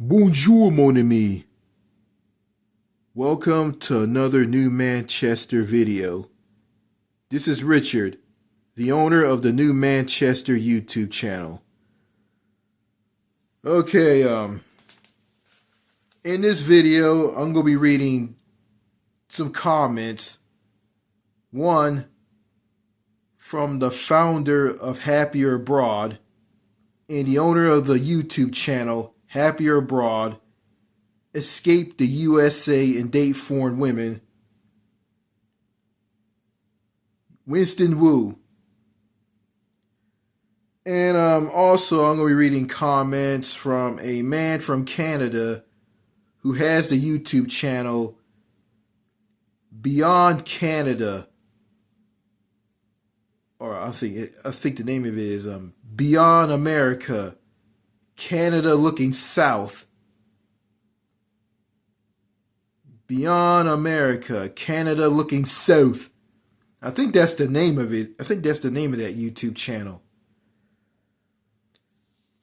Bonjour, mon ami. Welcome to another New Manchester video. This is Richard, the owner of the New Manchester YouTube channel. Okay, in this video, I'm going to be reading some comments. One from the founder of Happier Abroad and the owner of the YouTube channel Happier Abroad, escape the USA and date foreign women, Winston Wu. And also I'm going to be reading comments from a man from Canada who has the YouTube channel Beyond Canada, or I think the name of it is Beyond America, Canada Looking South. Beyond America, Canada Looking South. I think that's the name of it. I think that's the name of that YouTube channel.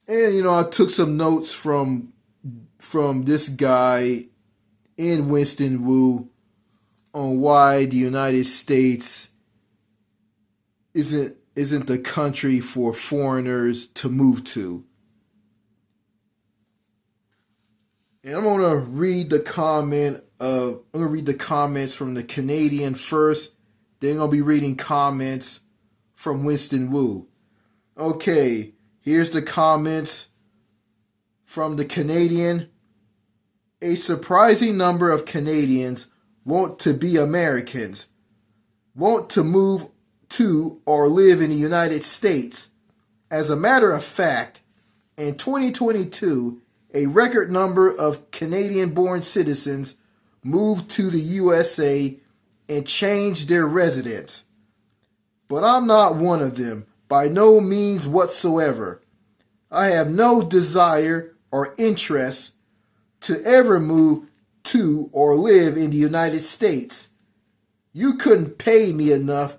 And, I took some notes from this guy in Winston Wu on why the United States isn't the country for foreigners to move to. And I'm gonna read the comments from the Canadian first. Then I'm gonna be reading comments from Winston Wu. Okay, here's the comments from the Canadian. A surprising number of Canadians want to be Americans, want to move to or live in the United States. As a matter of fact, in 2022, a record number of Canadian-born citizens moved to the USA and changed their residence. But I'm not one of them, by no means whatsoever. I have no desire or interest to ever move to or live in the United States. You couldn't pay me enough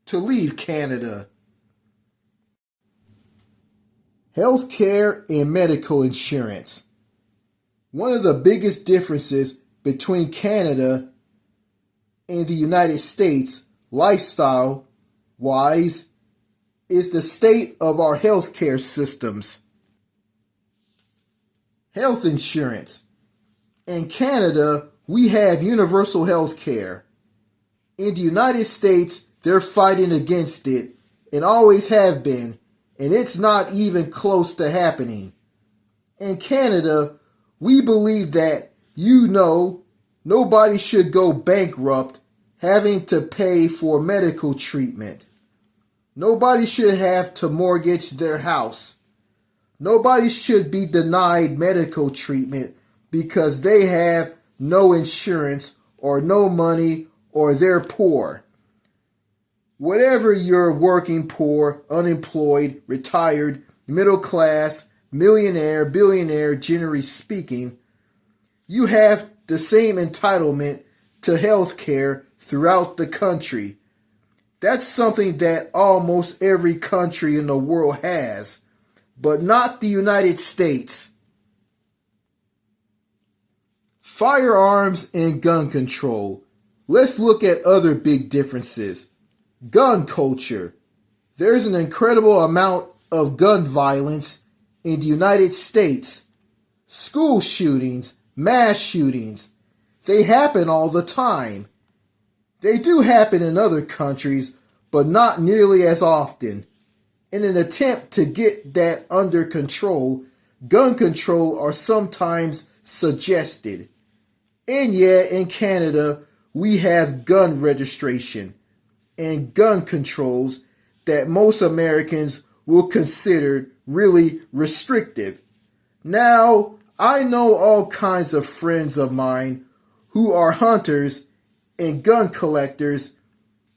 to leave Canada. Healthcare and medical insurance. One of the biggest differences between Canada and the United States, lifestyle-wise, is the state of our healthcare systems. Health insurance. In Canada, we have universal healthcare. In the United States, they're fighting against it and always have been. And it's not even close to happening. In Canada, we believe that, nobody should go bankrupt having to pay for medical treatment. Nobody should have to mortgage their house. Nobody should be denied medical treatment because they have no insurance or no money or they're poor. Whatever you're working, poor, unemployed, retired, middle class, millionaire, billionaire, generally speaking, you have the same entitlement to health care throughout the country. That's something that almost every country in the world has, but not the United States. Firearms and gun control. Let's look at other big differences. Gun culture. There's an incredible amount of gun violence in the United States. School shootings, mass shootings, they happen all the time. They do happen in other countries, but not nearly as often. In an attempt to get that under control, gun control are sometimes suggested. And yet, in Canada, we have gun registration and gun controls that most Americans will consider really restrictive. Now, I know all kinds of friends of mine who are hunters and gun collectors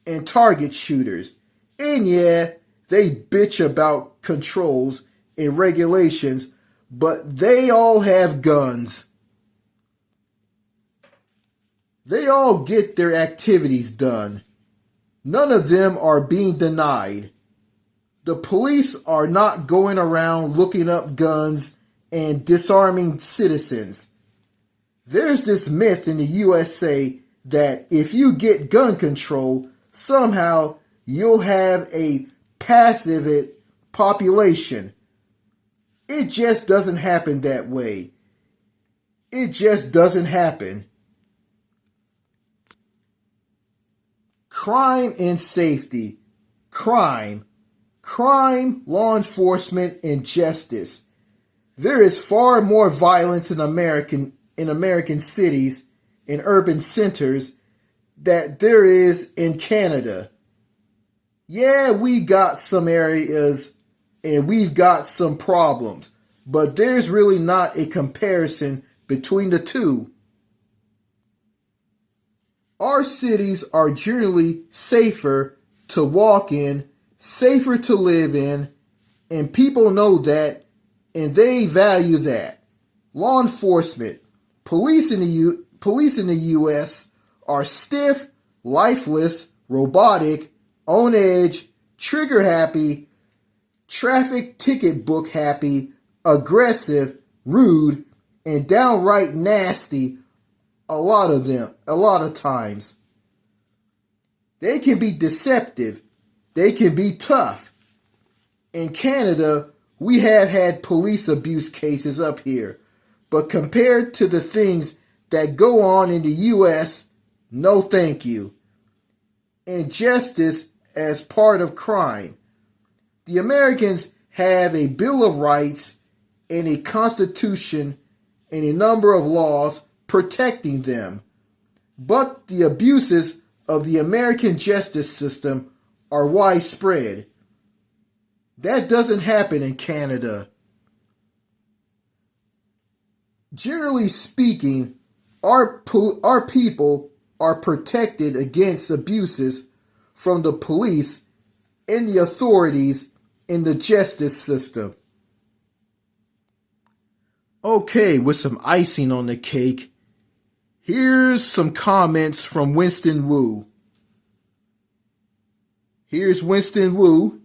and target shooters. And yeah, they bitch about controls and regulations, but they all have guns. They all get their activities done. None of them are being denied. The police are not going around looking up guns and disarming citizens. There's this myth in the USA that if you get gun control, somehow you'll have a passive population. It just doesn't happen that way. It just doesn't happen. Crime and safety. Crime, law enforcement, and justice. There is far more violence in American cities, in urban centers, that there is in Canada. Yeah, we got some areas and we've got some problems, but there's really not a comparison between the two. Our cities are generally safer to walk in, safer to live in, and people know that, and they value that. Law enforcement, police in the U.S. are stiff, lifeless, robotic, on edge, trigger happy, traffic ticket book happy, aggressive, rude, and downright nasty. A lot of times. They can be deceptive. They can be tough. In Canada, we have had police abuse cases up here, but compared to the things that go on in the U.S., no thank you. Injustice as part of crime. The Americans have a Bill of Rights and a Constitution and a number of laws protecting them. But the abuses of the American justice system are widespread. That doesn't happen in Canada. Generally speaking, our people are protected against abuses from the police and the authorities in the justice system. Okay, with some icing on the cake, here's some comments from Winston Wu. Here's Winston Wu.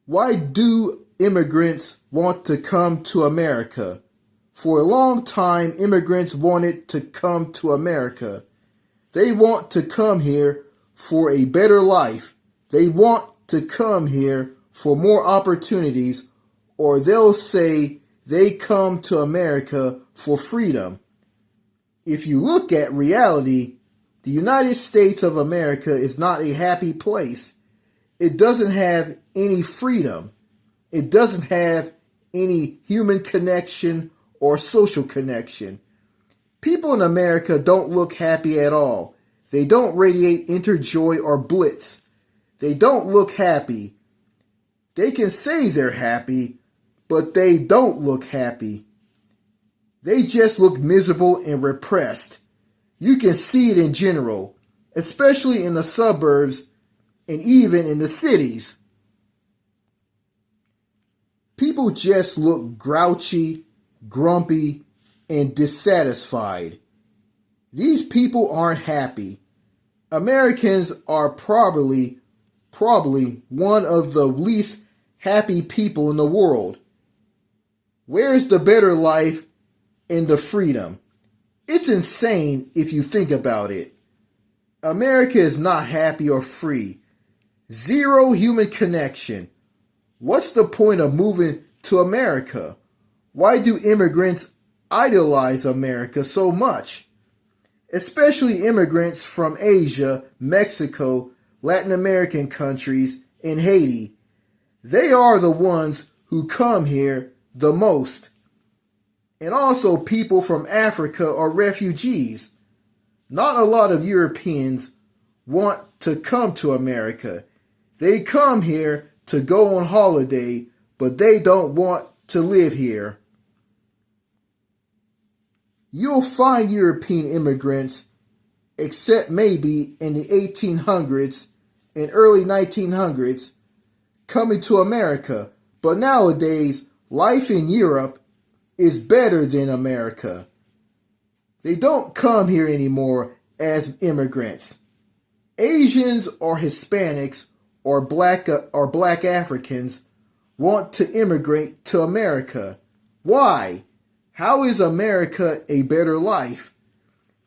Why do immigrants want to come to America? For a long time, immigrants wanted to come to America. They want to come here for a better life. They want to come here for more opportunities, or they'll say they come to America for freedom. If you look at reality, the United States of America is not a happy place. It doesn't have any freedom. It doesn't have any human connection or social connection. People in America don't look happy at all. They don't radiate inner joy or blitz. They don't look happy. They can say they're happy, but they don't look happy. They just look miserable and repressed. You can see it in general, especially in the suburbs and even in the cities. People just look grouchy, grumpy, and dissatisfied. These people aren't happy. Americans are probably one of the least happy people in the world. Where's the better life and the freedom? It's insane if you think about it. America is not happy or free. Zero human connection. What's the point of moving to America? Why do immigrants idolize America so much? Especially immigrants from Asia, Mexico, Latin American countries, and Haiti. They are the ones who come here the most. And also people from Africa or refugees. Not a lot of Europeans want to come to America. They come here to go on holiday, but they don't want to live here. You'll find European immigrants, except maybe in the 1800s and early 1900s, coming to America. But nowadays, life in Europe is better than America. They don't come here anymore as immigrants. Asians or Hispanics or black Africans want to immigrate to America. Why? How is America a better life?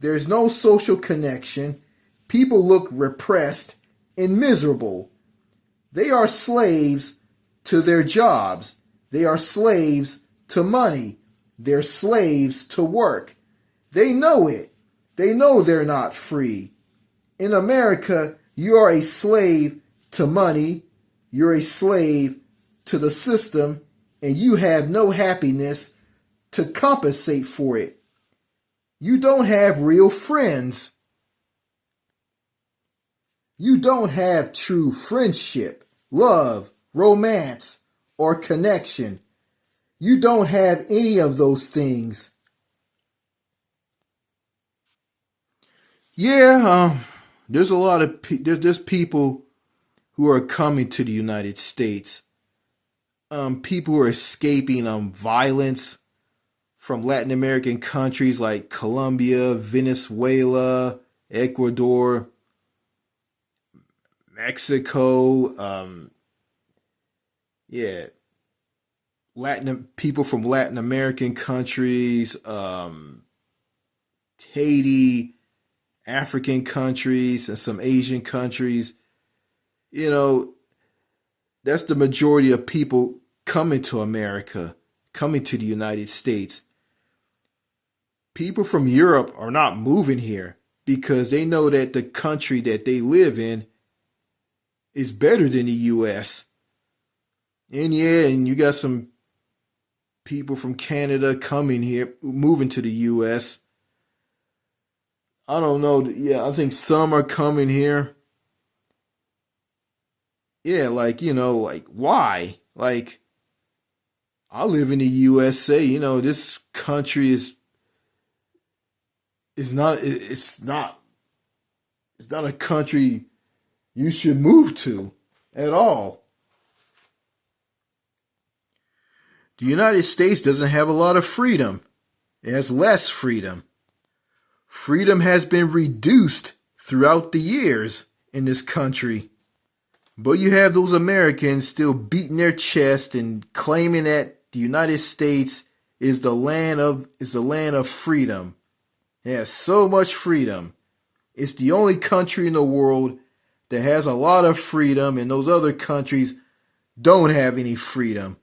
There's no social connection. People look repressed and miserable. They are slaves to their jobs. They are slaves to money. They're slaves to work. They know it. They know they're not free. In America, you are a slave to money. You're a slave to the system, and you have no happiness to compensate for it. You don't have real friends. You don't have true friendship, love, romance, or connection. You don't have any of those things. Yeah, there's a lot of there's people who are coming to the United States. People who are escaping violence from Latin American countries like Colombia, Venezuela, Ecuador, Mexico. Yeah, Latin people from Latin American countries, Haiti, African countries, and some Asian countries. You know, that's the majority of people coming to America, coming to the United States. People from Europe are not moving here because they know that the country that they live in is better than the US. And yeah, and you got some people from Canada coming here, moving to the US. I don't know. Yeah, I think some are coming here. Yeah, like why? Like, I live in the USA. This country is not. It's not a country you should move to at all. The United States doesn't have a lot of freedom. It has less freedom. Freedom has been reduced throughout the years in this country. But you have those Americans still beating their chest and claiming that the United States is the land of freedom. It has so much freedom. It's the only country in the world that has a lot of freedom, and those other countries don't have any freedom.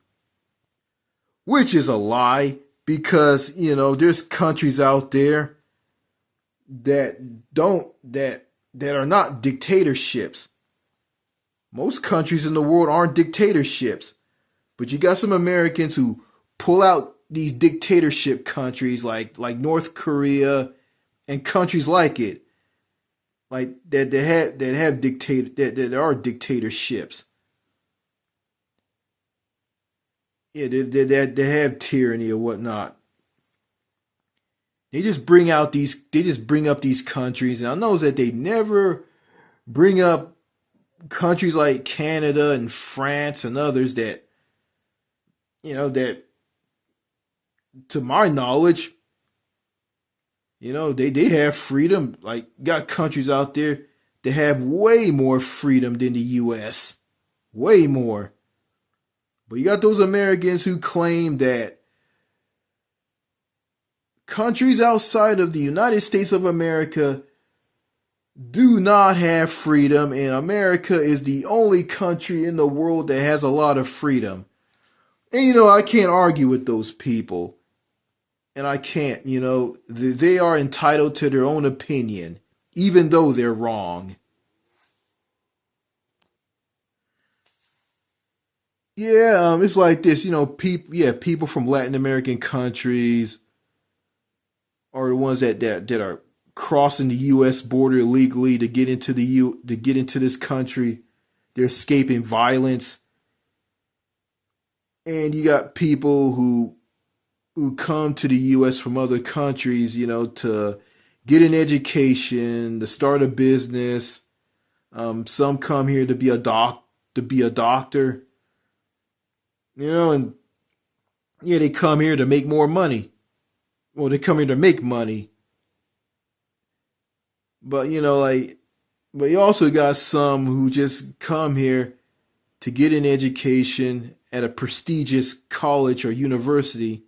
Which is a lie, because there's countries out there that are not dictatorships. Most countries in the world aren't dictatorships, but you got some Americans who pull out these dictatorship countries like North Korea and countries like it, like that that are dictatorships. Yeah, they have tyranny or whatnot. They just bring up these countries, and I know that they never bring up countries like Canada and France and others that to my knowledge, they have freedom. Like, got countries out there that have way more freedom than the US. Way more. But you got those Americans who claim that countries outside of the United States of America do not have freedom, and America is the only country in the world that has a lot of freedom. And I can't argue with those people. And I can't, they are entitled to their own opinion, even though they're wrong. Yeah, it's like this, people from Latin American countries are the ones that are crossing the U.S. border illegally to get into this country. They're escaping violence, and you got people who come to the U.S. from other countries, to get an education, to start a business. Some come here to be a doctor, and yeah, they come here to make more money. Well, they come here to make money. But but you also got some who just come here to get an education at a prestigious college or university,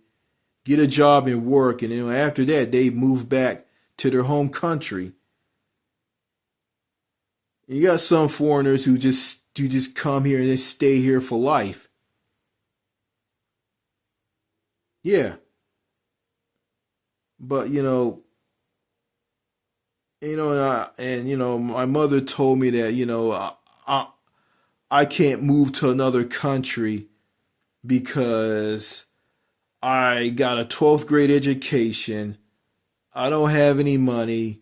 get a job and work, and after that they move back to their home country. And you got some foreigners who just come here and they stay here for life. Yeah, but my mother told me that I I can't move to another country because I got a 12th grade education. I don't have any money,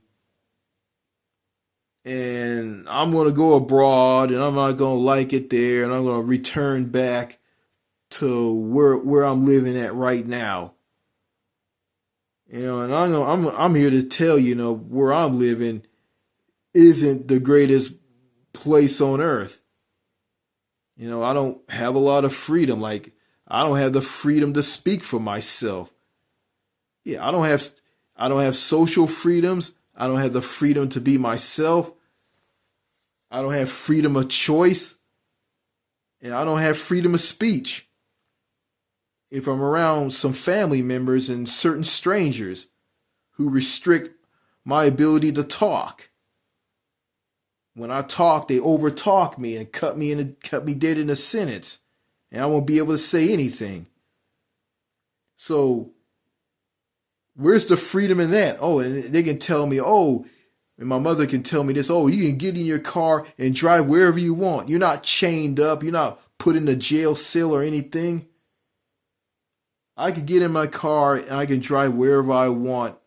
and I'm going to go abroad, and I'm not going to like it there, and I'm going to return back to where I'm living at right now. And I'm here to tell where I'm living isn't the greatest place on earth. I don't have a lot of freedom. Like, I don't have the freedom to speak for myself. Yeah, I don't have social freedoms. I don't have the freedom to be myself. I don't have freedom of choice, and I don't have freedom of speech. If I'm around some family members and certain strangers who restrict my ability to talk. When I talk, they overtalk me and cut me dead in a sentence, and I won't be able to say anything. So where's the freedom in that? Oh, and they can tell me, oh, and my mother can tell me this, oh, you can get in your car and drive wherever you want. You're not chained up. You're not put in a jail cell or anything. I can get in my car and I can drive wherever I want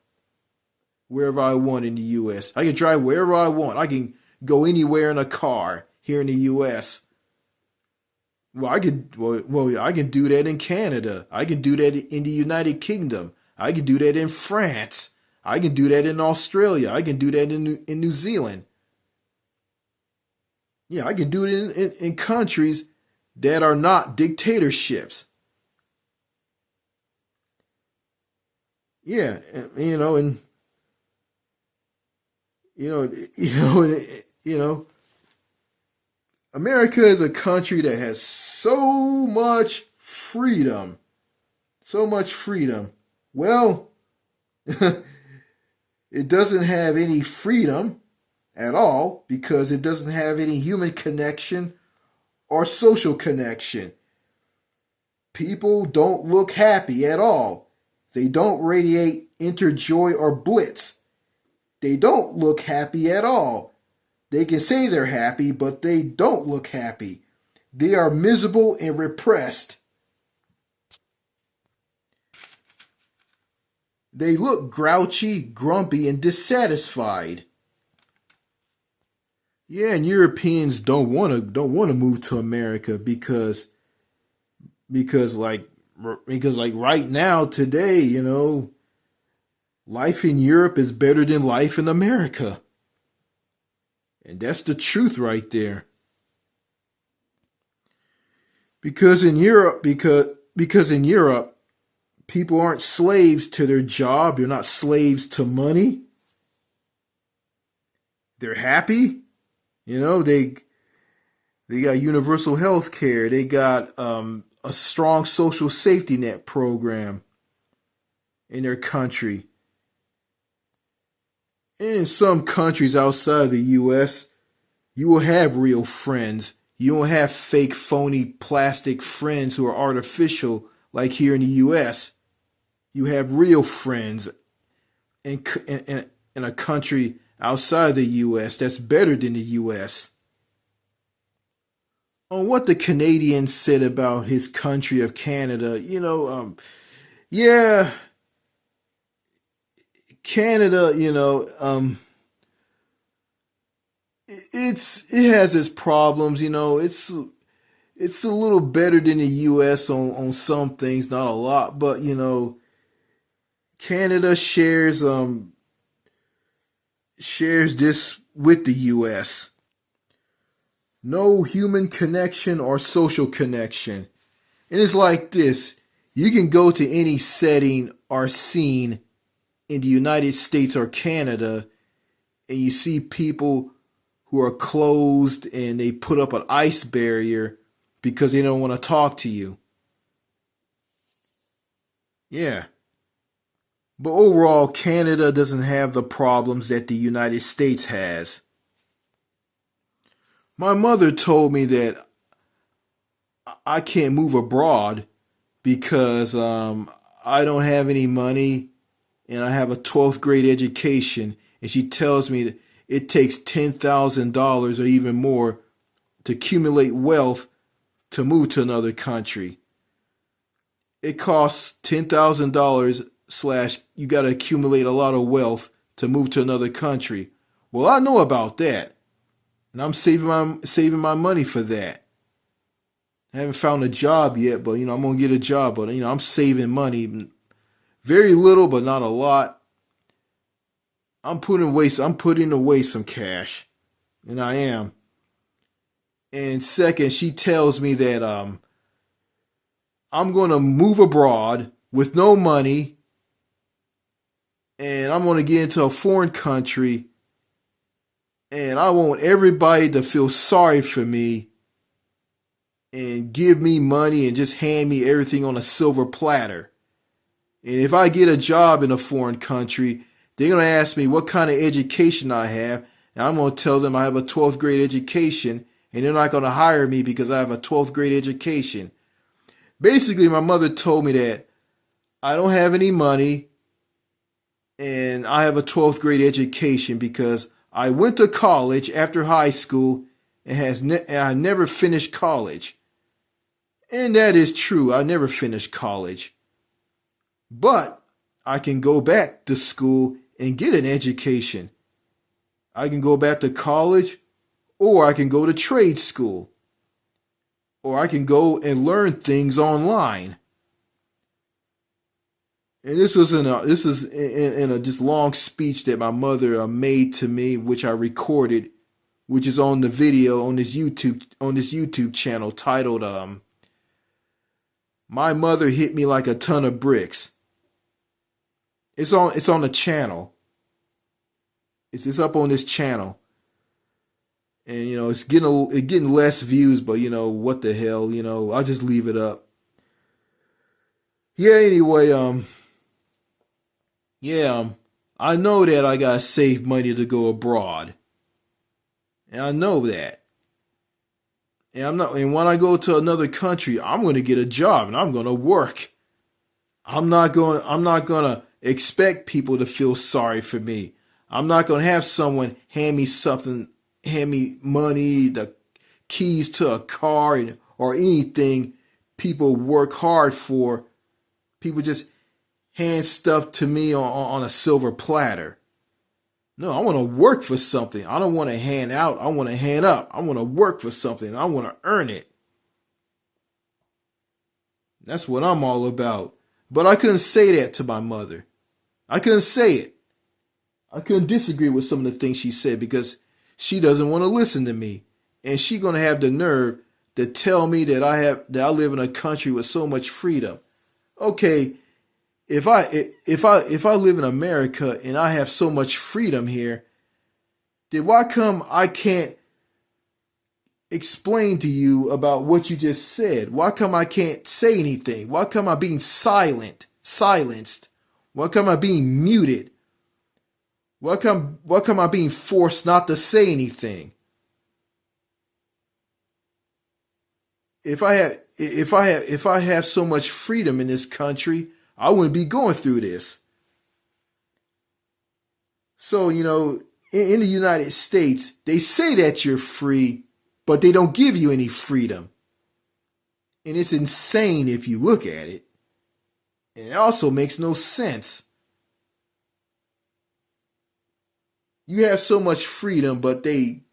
in the U.S. I can drive wherever I want. I can go anywhere in a car here in the U.S. I can do that in Canada. I can do that in the United Kingdom. I can do that in France. I can do that in Australia. I can do that in New Zealand. Yeah, I can do it in countries that are not dictatorships. Yeah, and you know, you know, America is a country that has so much freedom, so much freedom. Well, it doesn't have any freedom at all because it doesn't have any human connection or social connection. People don't look happy at all. They don't radiate inner joy or blitz. They don't look happy at all. They can say they're happy, but they don't look happy. They are miserable and repressed. They look grouchy, grumpy, and dissatisfied. Yeah, and Europeans don't want to move to America because like because like right now today, life in Europe is better than life in America. And that's the truth right there. Because in Europe, people aren't slaves to their job, they're not slaves to money. They're happy. They got universal health care. They got a strong social safety net program in their country. In some countries outside the US, you will have real friends. You don't have fake, phony, plastic friends who are artificial like here in the US. You have real friends in a country outside the US that's better than the US. On what the Canadian said about his country of Canada, yeah, Canada, it has its problems. It's a little better than the U.S. on some things, not a lot, but Canada shares this with the U.S. No human connection or social connection. And it's like this. You can go to any setting or scene in the United States or Canada and you see people who are closed and they put up an ice barrier because they don't want to talk to you. Yeah. But overall, Canada doesn't have the problems that the United States has. My mother told me that I can't move abroad because I don't have any money and I have a 12th grade education. And she tells me that it takes $10,000 or even more to accumulate wealth to move to another country. It costs $10,000 slash you got to accumulate a lot of wealth to move to another country. Well, I know about that, and I'm saving my money for that. I haven't found a job yet, but I'm gonna get a job. But I'm saving money, very little, but not a lot. I'm putting away some cash, and I am. And second, she tells me that I'm gonna move abroad with no money, and I'm gonna get into a foreign country, and I want everybody to feel sorry for me and give me money and just hand me everything on a silver platter. And if I get a job in a foreign country, they're going to ask me what kind of education I have. And I'm going to tell them I have a 12th grade education. And they're not going to hire me because I have a 12th grade education. Basically, my mother told me that I don't have any money and I have a 12th grade education because I went to college after high school and I never finished college. And that is true. I never finished college. But I can go back to school and get an education. I can go back to college, or I can go to trade school, or I can go and learn things online. And this is in a just long speech that my mother made to me, which I recorded, which is on the video on this YouTube channel titled "My Mother Hit Me Like a Ton of Bricks." It's on the channel. It's up on this channel, and it's getting less views, but what the hell, I'll just leave it up. Yeah. Anyway, I know that I gotta save money to go abroad, and I know that. And when I go to another country, I'm going to get a job and I'm going to work. I'm not going to expect people to feel sorry for me. I'm not going to have someone hand me something, hand me money, the keys to a car or anything people work hard for. People just hand stuff to me on a silver platter. No, I want to work for something. I don't want to hand out. I want to hand up. I want to work for something. I want to earn it. That's what I'm all about. But I couldn't say that to my mother. I couldn't say it. I couldn't disagree with some of the things she said because she doesn't want to listen to me. And she's going to have the nerve to tell me that I live in a country with so much freedom. Okay, if I live in America and I have so much freedom here, then why come I can't explain to you about what you just said? Why come I can't say anything? Why come I being silenced? Why come I being muted? Why come I being forced not to say anything? If I have so much freedom in this country, I wouldn't be going through this. So, in the United States, they say that you're free, but they don't give you any freedom. And it's insane if you look at it. And it also makes no sense. You have so much freedom, but they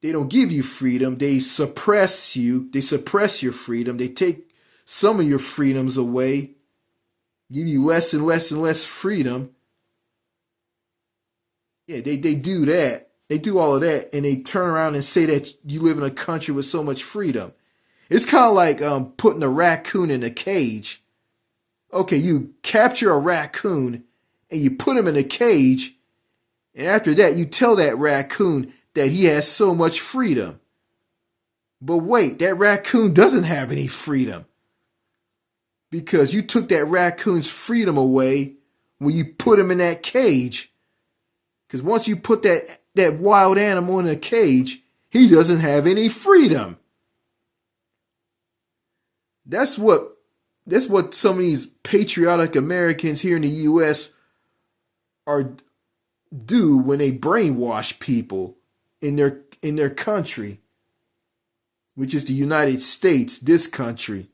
don't give you freedom. They suppress you. They suppress your freedom. They take some of your freedoms away, give you less and less and less freedom. Yeah, they do that. They do all of that, and they turn around and say that you live in a country with so much freedom. It's kind of like putting a raccoon in a cage. Okay, you capture a raccoon and you put him in a cage, and after that you tell that raccoon that he has so much freedom. But wait, that raccoon doesn't have any freedom. because you took that raccoon's freedom away when you put him in that cage. Because once you put that wild animal in a cage, he doesn't have any freedom. That's what some of these patriotic Americans here in the U.S. do when they brainwash people in their country, which is the United States, this country.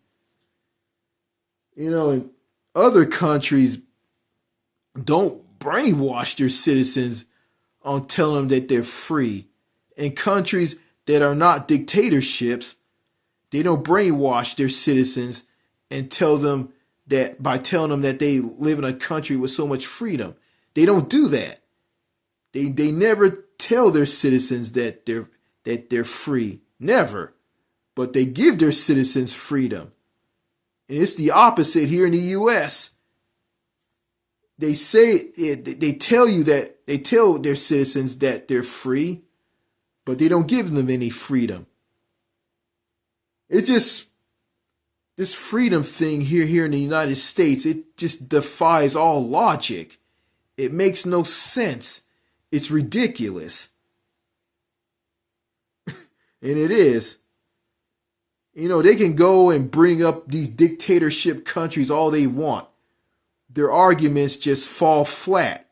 You know, and other countries don't brainwash their citizens on telling them that they're free. In countries that are not dictatorships, they don't brainwash their citizens and tell them that by telling them that they live in a country with so much freedom. They don't do that. They never tell their citizens that they're free. Never. But they give their citizens freedom. And it's the opposite here in the U.S. They tell their citizens that they're free, but they don't give them any freedom. It's just this freedom thing here in the United States, it just defies all logic. It makes no sense. It's ridiculous. And it is. You know, they can go and bring up these dictatorship countries all they want. Their arguments just fall flat.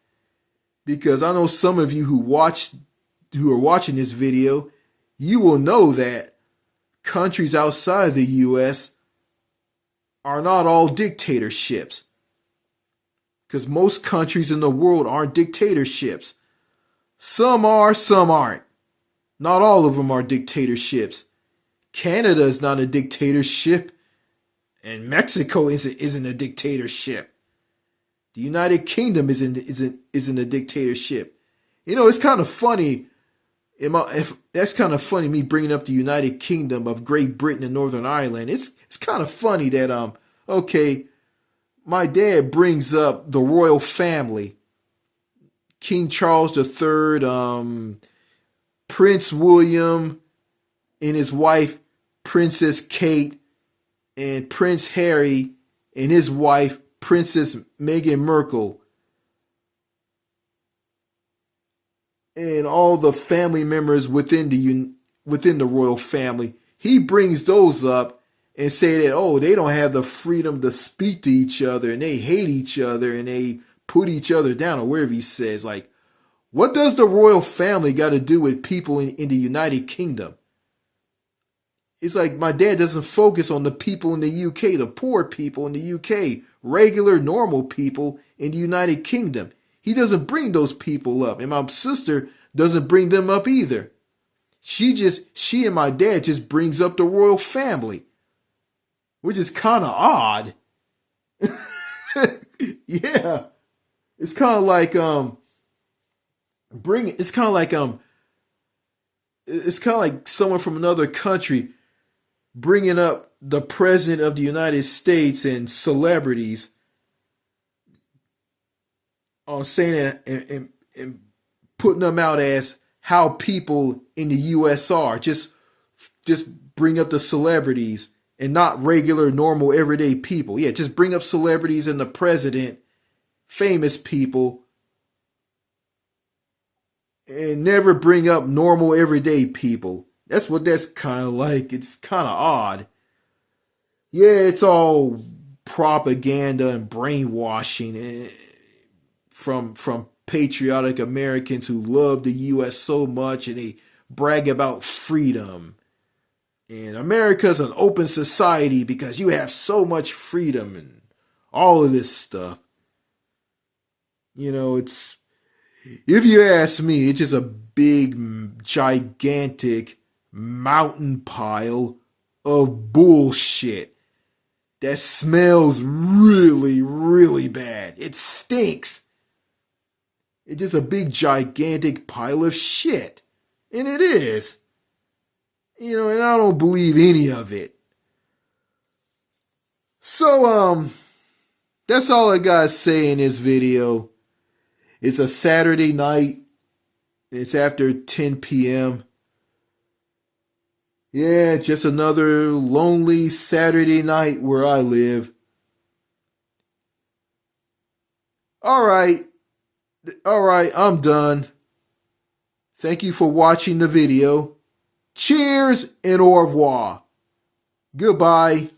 Because I know some of you who are watching this video, you will know that countries outside the U.S. are not all dictatorships. Because most countries in the world aren't dictatorships. Some are, some aren't. Not all of them are dictatorships. Canada is not a dictatorship, and Mexico isn't a dictatorship. The United Kingdom isn't a dictatorship. You know, it's kind of funny. That's kind of funny, me bringing up the United Kingdom of Great Britain and Northern Ireland. It's kind of funny that okay, my dad brings up the royal family, King Charles III, Prince William and his wife Princess Kate, and Prince Harry and his wife Princess Meghan Markle, and all the family members within the royal family. He brings those up and say that, they don't have the freedom to speak to each other, and they hate each other, and they put each other down, or wherever he says. Like, what does the royal family got to do with people in the United Kingdom? It's like my dad doesn't focus on the people in the UK, the poor people in the UK, regular, normal people in the United Kingdom. He doesn't bring those people up. And my sister doesn't bring them up either. She and my dad just brings up the royal family, which is kind of odd. Yeah. It's kind of like, it's kind of like someone from another country bringing up the president of the United States and celebrities, saying that and putting them out as how people in the U.S. are. Just bring up the celebrities and not regular, normal, everyday people. Yeah, just bring up celebrities and the president, famous people, and never bring up normal, everyday people. That's what that's kind of like. It's kind of odd. Yeah, it's all propaganda and brainwashing from patriotic Americans who love the U.S. so much, and they brag about freedom. And America's an open society because you have so much freedom and all of this stuff. You know, if you ask me, it's just a big, gigantic mountain pile of bullshit that smells really, really bad. It stinks. It's just a big, gigantic pile of shit. And it is. You know, and I don't believe any of it. So, that's all I gotta say in this video. It's a Saturday night. It's after 10 p.m. Yeah, just another lonely Saturday night where I live. All right. All right, I'm done. Thank you for watching the video. Cheers and au revoir. Goodbye.